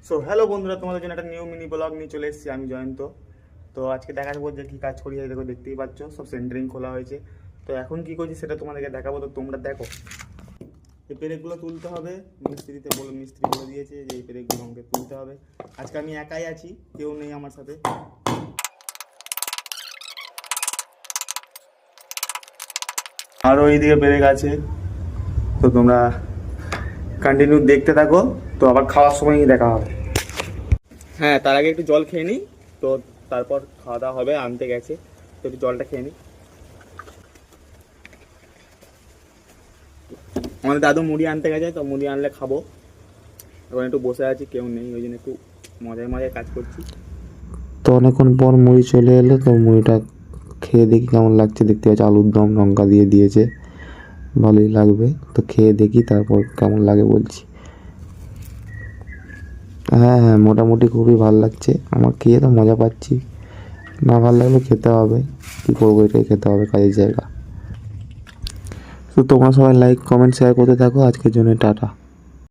So hello বন্ধুরা, তোমাদের জন্য একটা নিউ মিনি ব্লগ নিয়ে চলে এসেছি আমি জয়ন্ত। তো আজকে দেখাবো যে কী কাজ করি, দেখো দেখতেই পাচ্ছ সব সেন্টারিং খোলা হয়েছে। তো এখন কি করছি সেটা তোমাদেরকে দেখাবো, তো তোমরা দেখো। এই পেরেকগুলো তুলতে হবে, মিস্ত্রি বলে দিয়েছে যে এই পেরেকগুলো আমাকে তুলতে হবে। আজকে আমি একাই আছি, কেউ নেই আমার সাথে। আরও এইদিকে পেরেক আছে, তো তোমরা কন্টিনিউ দেখতে থাকো। তো আবার খাওয়ার সময় দেখা হবে। হ্যাঁ, তার আগে একটু জল খেয়ে নিই, তো তারপর খাওয়া দাওয়া হবে। আনতে গেছে, তো একটু জলটা খেয়ে নিই। আমাদের দাদু মুড়ি আনতে গেছে, তো মুড়ি আনলে খাবো। এখন একটু বসে আছি, কেউ নেই, ওই জন্য একটু মজায় মজায় কাজ করছি। তো অনেকক্ষণ পর মুড়ি চলে এলো, তো মুড়িটা খেয়ে দেখি কেমন লাগছে। দেখতে পাচ্ছি আলুর দম লঙ্কা দিয়ে দিয়েছে, ভালোই লাগবে। তো খেয়ে দেখি, তারপর কেমন লাগে বলছি। হ্যাঁ হ্যাঁ, মোটামুটি খুবই ভালো লাগছে আমার, খেয়ে তো মজা পাচ্ছি। না ভালো লাগলে খেতে হবে, কী করবো, এটাই খেতে হবে, কাজের জায়গা। তো তোমরা সবাই লাইক কমেন্ট শেয়ার করতে থাকো। আজকের জন্য টাটা।